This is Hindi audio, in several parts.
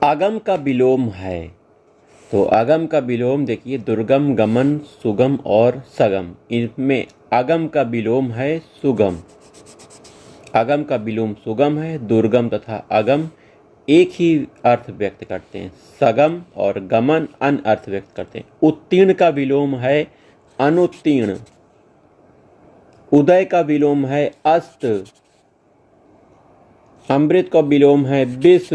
आगम का विलोम है। तो आगम का विलोम देखिए, दुर्गम, गमन, सुगम और सगम। इनमें आगम का विलोम है सुगम। आगम का विलोम सुगम है। दुर्गम तथा आगम एक ही अर्थ व्यक्त करते हैं। सगम और गमन अन्य अर्थ व्यक्त करते हैं। उत्तीर्ण का विलोम है अनुत्तीर्ण। उदय का विलोम है अस्त। अमृत का विलोम है विष।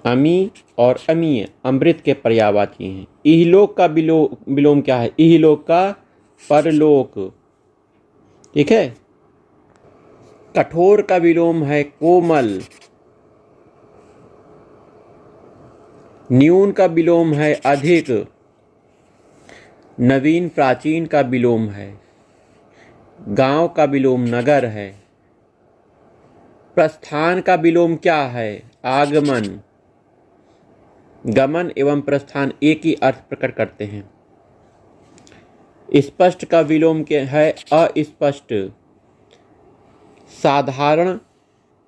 अमी और अमीय अमृत के पर्यायवाची हैं। इहलोक का विलोम क्या है? इहलोक का परलोक। ठीक है। कठोर का विलोम है कोमल। न्यून का विलोम है अधिक। नवीन प्राचीन का विलोम है। गांव का विलोम नगर है। प्रस्थान का विलोम क्या है? आगमन। गमन एवं प्रस्थान एक ही अर्थ प्रकट करते हैं। स्पष्ट का विलोम क्या है? अस्पष्ट। साधारण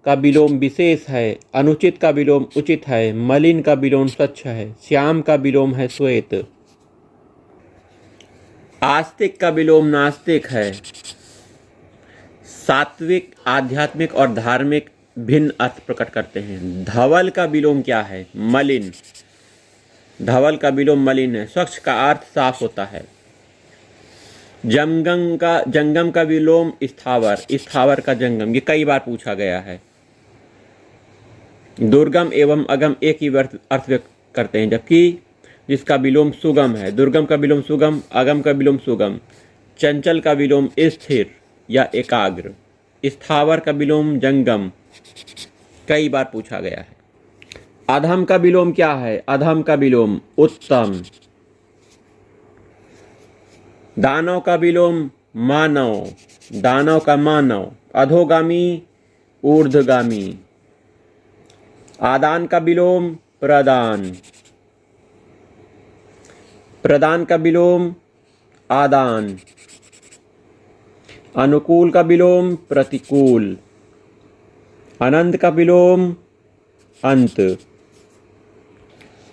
का विलोम विशेष है। अनुचित का विलोम उचित है। मलिन का विलोम स्वच्छ है। श्याम का विलोम है श्वेत। आस्तिक का विलोम नास्तिक है। सात्विक, आध्यात्मिक और धार्मिक भिन्न अर्थ प्रकट करते हैं। धवल का विलोम क्या है? मलिन। धवल का विलोम मलिन है। स्वच्छ का अर्थ साफ होता है। जंगम का विलोम स्थावर। स्थावर का जंगम, ये कई बार पूछा गया है। दुर्गम एवं अगम एक ही अर्थ व्यक्त करते हैं, जबकि जिसका विलोम सुगम है। दुर्गम का विलोम सुगम, अगम का विलोम सुगम। चंचल का विलोम स्थिर या एकाग्र। स्थावर का विलोम जंगम, कई बार पूछा गया है। अधम का विलोम क्या है? अधम का विलोम उत्तम। दानव का विलोम मानव। दानव का मानव। अधोगामी, ऊर्ध्वगामी। आदान का विलोम प्रदान। प्रदान का विलोम आदान। अनुकूल का विलोम प्रतिकूल। अनंत का विलोम अंत।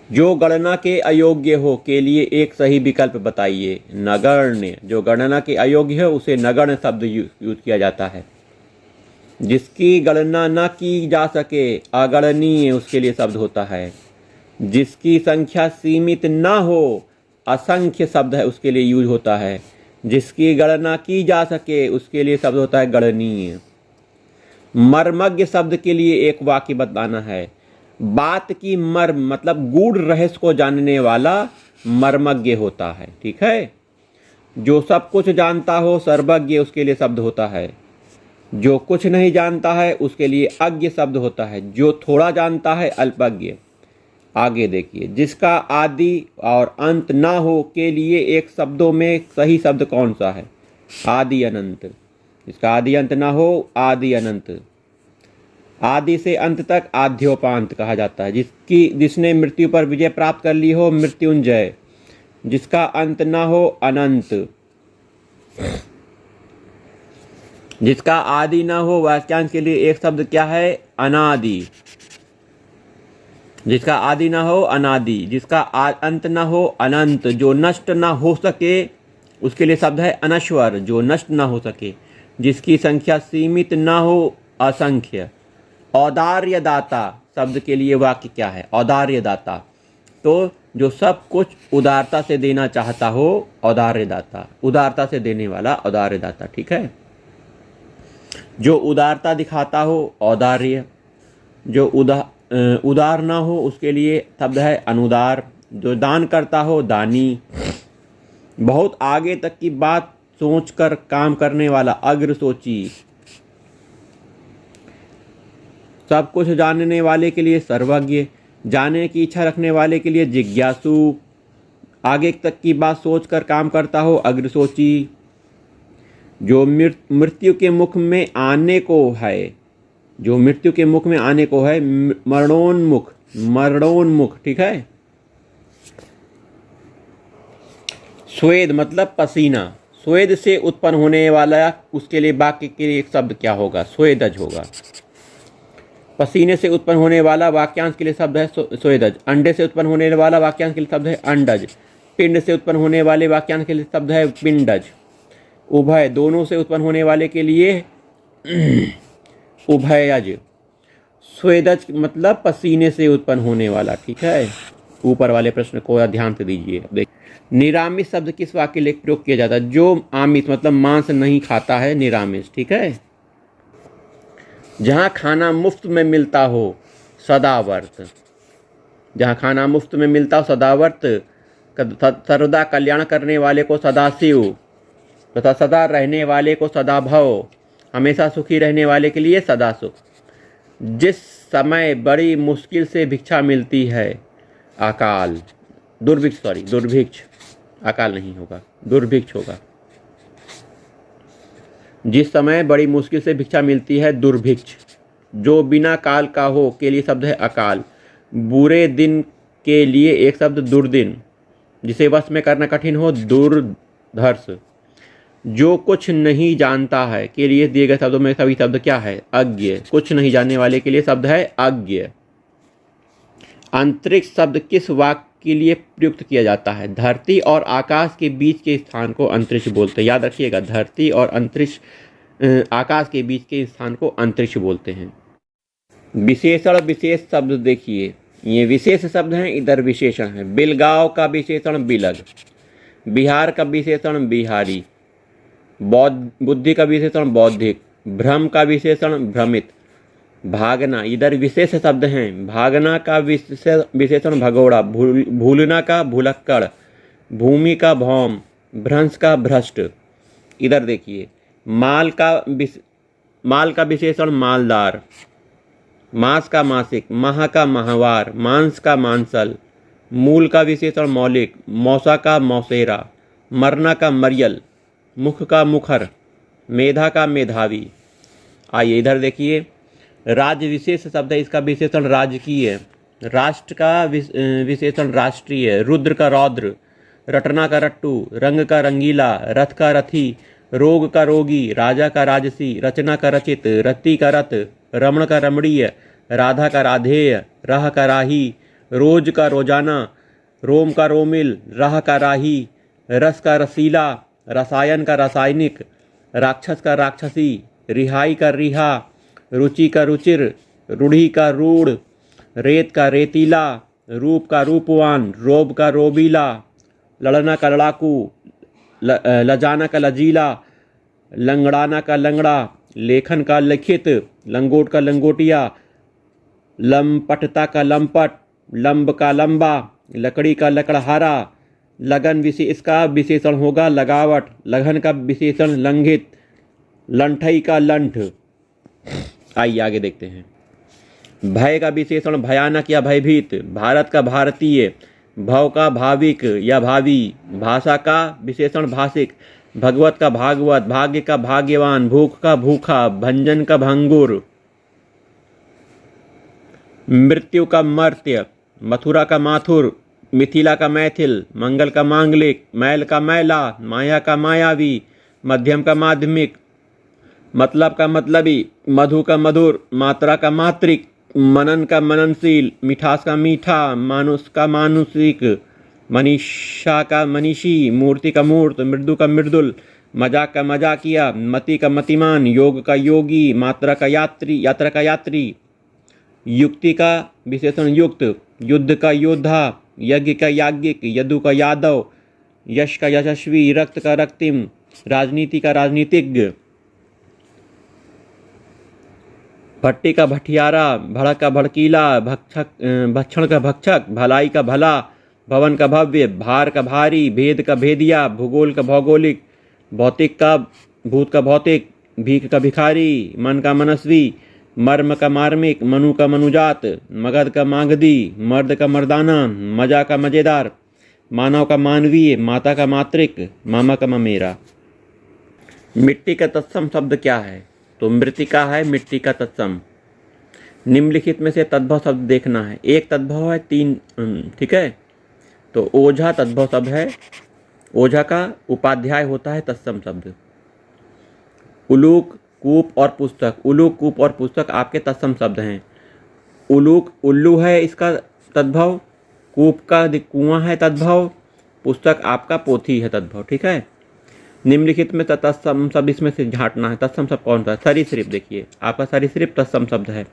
जो गणना के अयोग्य हो के लिए एक सही विकल्प बताइए। नगण्य। जो गणना के अयोग्य है उसे नगण्य शब्द यूज किया जाता है। जिसकी गणना न की जा सके अगणनीय उसके लिए शब्द होता है। जिसकी संख्या सीमित न हो असंख्य शब्द है उसके लिए यूज होता है। जिसकी गणना की जा सके उसके लिए शब्द होता है गणनीय। मर्मज्ञ शब्द के लिए एक वाक्य बताना है। बात की मर्म मतलब गूढ़ रहस्य को जानने वाला मर्मज्ञ होता है। ठीक है। जो सब कुछ जानता हो सर्वज्ञ उसके लिए शब्द होता है। जो कुछ नहीं जानता है उसके लिए अज्ञ शब्द होता है। जो थोड़ा जानता है अल्पज्ञ। आगे देखिए, जिसका आदि और अंत ना हो के लिए एक शब्दों में सही शब्द कौन सा है? आदि अनंत। जिसका आदि अंत ना हो आदि अनंत। आदि से अंत तक आद्योपांत कहा जाता है। जिसने मृत्यु पर विजय प्राप्त कर ली हो मृत्युंजय। जिसका अंत ना हो अनंत। जिसका आदि ना हो वाक्यांश के लिए एक शब्द क्या है? अनादि। जिसका आदि ना हो अनादि। जिसका अंत ना हो अनंत। जो नष्ट ना हो सके उसके लिए शब्द है अनश्वर। जो नष्ट ना हो सके। जिसकी संख्या सीमित ना हो असंख्य। औदार्य दाता शब्द के लिए वाक्य क्या है? औदार्य दाता। तो जो सब कुछ उदारता से देना चाहता हो औदार्य दाता। उदारता से देने वाला औदार्य दाता। ठीक है। जो उदारता दिखाता हो औदार्य। जो उदार ना हो उसके लिए शब्द है अनुदार। जो दान करता हो दानी। बहुत आगे तक की बात सोचकर काम करने वाला अग्र सोची। सब कुछ जानने वाले के लिए सर्वज्ञ। जानने की इच्छा रखने वाले के लिए जिज्ञासु। आगे तक की बात सोचकर काम करता हो अग्रसोची। जो मृत्यु के मुख में आने को है। जो मृत्यु के मुख में आने को है मरणोन्मुख। मरणोन्मुख। ठीक है। स्वेद मतलब पसीना। स्वेद से उत्पन्न होने वाला उसके लिए वाक्य के लिए एक शब्द क्या होगा? स्वेदज होगा। पसीने से उत्पन्न होने वाला वाक्यांश के लिए शब्द है स्वेदज। अंडे से उत्पन्न होने वाला वाक्यांश के लिए शब्द है अंडज। पिंड से उत्पन्न होने वाले वाक्यांश के लिए शब्द है पिंडज। उभय, दोनों से उत्पन्न होने वाले के लिए उभयज। स्वेदज मतलब पसीने से उत्पन्न होने वाला। ठीक है, ऊपर वाले प्रश्न को ध्यान से दीजिए। निरामिष शब्द किस वाक्य के लिए प्रयोग किया जाता है? जो आमिष मतलब मांस नहीं खाता है, निरामिष। ठीक है, जहाँ खाना मुफ्त में मिलता हो, सदावर्त। जहाँ खाना मुफ्त में मिलता हो, सदावर्त। सर्वदा कल्याण करने वाले को सदाशिव तथा सदा रहने वाले को सदाभव। हमेशा सुखी रहने वाले के लिए सदासुख। जिस समय बड़ी मुश्किल से भिक्षा मिलती है, अकाल। दुर्भिक्ष। अकाल नहीं होगा, दुर्भिक्ष होगा। जिस समय बड़ी मुश्किल से भिक्षा मिलती है, दुर्भिक्ष। जो बिना काल का हो के लिए शब्द है अकाल। बुरे दिन के लिए एक शब्द दुर्दिन। जिसे वश में करना कठिन हो, दुर्धर्ष। जो कुछ नहीं जानता है के लिए दिए गए शब्दों में सभी शब्द क्या है? अज्ञ। कुछ नहीं जानने वाले के लिए शब्द है अज्ञ। अंतरिक्ष शब्द किस वाक्य के लिए प्रयुक्त किया जाता है? धरती और आकाश के बीच के स्थान को अंतरिक्ष बोलते हैं। याद रखिएगा, धरती और अंतरिक्ष, आकाश के बीच के स्थान को अंतरिक्ष बोलते हैं। विशेषण विशेष शब्द देखिए, ये विशेष शब्द हैं, इधर विशेषण है। बिलगांव का विशेषण बिलग। बिहार का विशेषण बिहारी। बुद्धि का विशेषण बौद्धिक। भ्रम का विशेषण भ्रमित। भागना, इधर विशेष शब्द हैं। भागना का विशेषण भगोड़ा। भूलना का भुलक्कड़। भूमि का भौम। भ्रंश का भ्रष्ट। इधर देखिए, माल का विशेषण मालदार। मास का मासिक। माह का माहवार। मांस का मांसल। मूल का विशेषण मौलिक। मौसा का मौसेरा। मरना का मरियल। मुख का मुखर। मेधा का मेधावी। आइए इधर देखिए, राज्य विशेष शब्द है, इसका विशेषण राजकीय। राष्ट्र का विशेषण राष्ट्रीय। रुद्र का रौद्र। रटना का रट्टू। रंग का रंगीला। रथ का रथी। रोग का रोगी। राजा का राजसी। रचना का रचित। रति का रत। रमण का रमणीय। राधा का राधेय। राह का राही। रोज का रोजाना। रोम का रोमिल। राह का राही। रस का रसीला। रसायन का रासायनिक। राक्षस का राक्षसी। रिहाई का रिहा। रुचि का रुचिर। रूढ़ी का रूढ़। रेत का रेतीला। रूप का रूपवान। रोब का रोबीला। लड़ना का लड़ाकू। लजाना का लजीला। लंगड़ाना का लंगड़ा। लेखन का लिखित। लंगोट का लंगोटिया। लंपटता का लंपट। लंब का लंबा। लकड़ी का लकड़हारा। लगन इसका विशेषण होगा लगावट। लगन का विशेषण लंघित। लंठई का लंठ। आइए आगे देखते हैं। भय का विशेषण भयानक या भयभीत। भारत का भारतीय। भव का भाविक या भावी। भाषा का विशेषण भाषिक। भगवत का भागवत। भाग्य का भाग्यवान। भूख का भूखा। भंजन का भंगुर। मृत्यु का मर्त्य। मथुरा का माथुर। मिथिला का मैथिल। मंगल का मांगलिक। मैल का मैला। माया का मायावी। मध्यम का माध्यमिक। मतलब का मतलबी। मधु का मधुर। मात्रा का मात्रिक। मनन का मननशील। मिठास का मीठा। मानुष का मानुषिक। मनीषा का मनीषी। मूर्ति का मूर्त। मृदु का मृदुल। मजाक का मजाकिया। मति का मतिमान। योग का योगी। मात्रा का यात्रा का यात्री। युक्ति का विशेषण युक्त। युद्ध का योद्धा। यज्ञ का याज्ञिक। यदु का यादव। यश का यशस्वी। रक्त का रक्तिम। राजनीति का राजनीतिज्ञ। भट्टी का भटियारा। भड़क का भड़कीला। भक्षण का भक्षक। भलाई का भला। भवन का भव्य। भार का भारी। भेद का भेदिया। भूगोल का भौगोलिक। भौतिक का भूत का भौतिक। भीख का भिखारी। मन का मनस्वी। मर्म का मार्मिक। मनु का मनुजात। मगध का मागधी। मर्द का मर्दाना। मजा का मजेदार। मानव का मानवीय। माता का मातृक। मामा का ममेरा। मिट्टी का तत्सम शब्द क्या है? तो मृतिका है मिट्टी का तत्सम। निम्नलिखित में से तद्भव शब्द देखना है। एक तद्भव है, तीन, ठीक है। तो ओझा तद्भव शब्द है। ओझा का उपाध्याय होता है तत्सम शब्द। उलूक, कूप और पुस्तक। उलूक, कूप और पुस्तक आपके तत्सम शब्द हैं। उलूक उल्लू है इसका तद्भव, कूप का कुआं है तद्भव, पुस्तक आपका पोथी है तद्भव। ठीक है, निम्नलिखित में तत्सम शब्द इसमें से झांटना है। तत्सम शब्द कौन सा है? सरीसृप। देखिए आपका सरीसृप तत्सम शब्द है।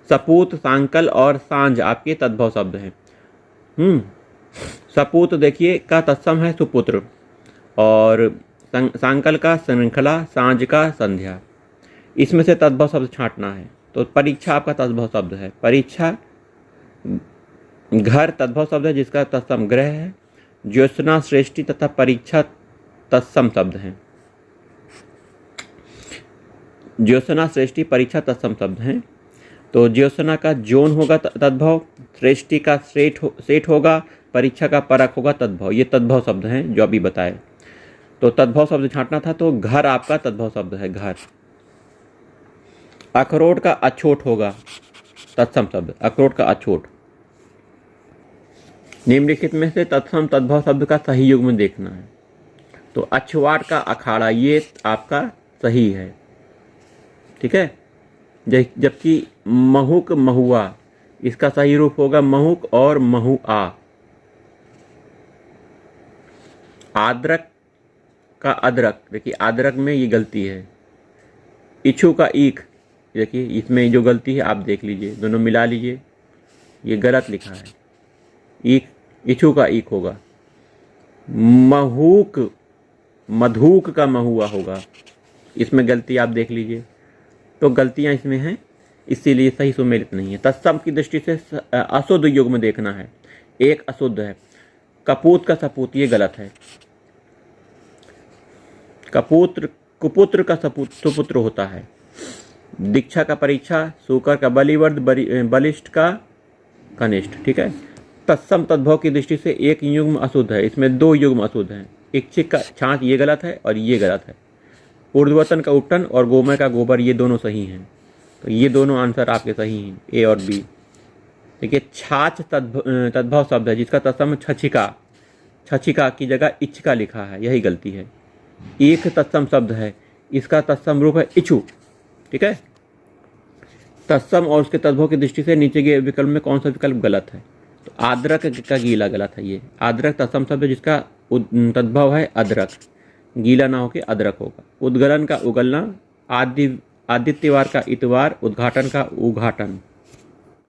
सपूत, सांकल और सांझ आपके तद्भव शब्द हैं। सपूत देखिए का तत्सम है सुपुत्र, और सांकल का श्रृंखला, सांझ का संध्या। इसमें से तद्भव शब्द छांटना है। तो परीक्षा आपका तद्भव शब्द है। परीक्षा, घर तद्भव शब्द है जिसका तत्सम ग्रह है। ज्योत्सना, श्रेष्ठी तथा परीक्षा तत्सम शब्द हैं। ज्योत्सना, श्रेष्ठी, परीक्षा तत्सम शब्द हैं। तो ज्योत्सना का जोन होगा तद्भव, श्रेष्ठी का सेठ होगा, परीक्षा का परक होगा तद्भव। ये तद्भव शब्द हैं जो अभी बताए। तो तद्भव शब्द छांटना था, तो घर आपका तद्भव शब्द है, घर। अखरोट का अछोट होगा तत्सम शब्द, अखरोट का अछोट। निम्नलिखित में से तत्सम तद्भव शब्द का सही युग्म देखना है। तो अछवाट का अखाड़ा, ये आपका सही है। ठीक है, जबकि महुक, महुआ, इसका सही रूप होगा महुक और महुआ। आद्रक का अदरक, देखिए आद्रक में ये गलती है। इच्छू का ईख, देखिए इसमें जो गलती है आप देख लीजिए, दोनों मिला लीजिए, ये गलत लिखा है। ईख, इच्छू का ईख होगा। महूक, मधुक का महुआ होगा, इसमें गलती आप देख लीजिए। तो गलतियां इसमें हैं, इसीलिए सही सुमेलित नहीं है। तत्सम की दृष्टि से अशुद्ध युग्म देखना है। एक अशुद्ध है, कपूत का सपूत, ये गलत है। कपूत्र, कुपुत्र का सुपुत्र होता है। दीक्षा का परीक्षा, सूकर का बलिवर्द, बलिष्ठ का कनिष्ठ। ठीक है, तत्सम तद्भव की दृष्टि से एक युग्म अशुद्ध है, इसमें दो युग्म अशुद्ध हैं। इच्छिक का छाछ, ये गलत है और ये गलत है। ऊर्ध्वतन का उपटन और गोमय का गोबर, ये दोनों सही हैं। तो ये दोनों आंसर आपके सही हैं, ए और बी। देखिए छाछ तद्भव शब्द है जिसका तत्सम छछिका, छछिका की जगह इच्छिका लिखा है, यही गलती है। एक तत्सम शब्द है, इसका तत्सम रूप है इच्छु। ठीक है, तत्सम और उसके तद्भव की दृष्टि से नीचे के विकल्प में कौन सा विकल्प गलत है? तो आद्रक का गीला गलत है। ये आद्रक तत्सम शब्द है जिसका तद्भव है अदरक, गीला ना होके अदरक होगा। उद्गलन का उगलना, आदित्यवार का इतवार, उद्घाटन का उद्घाटन।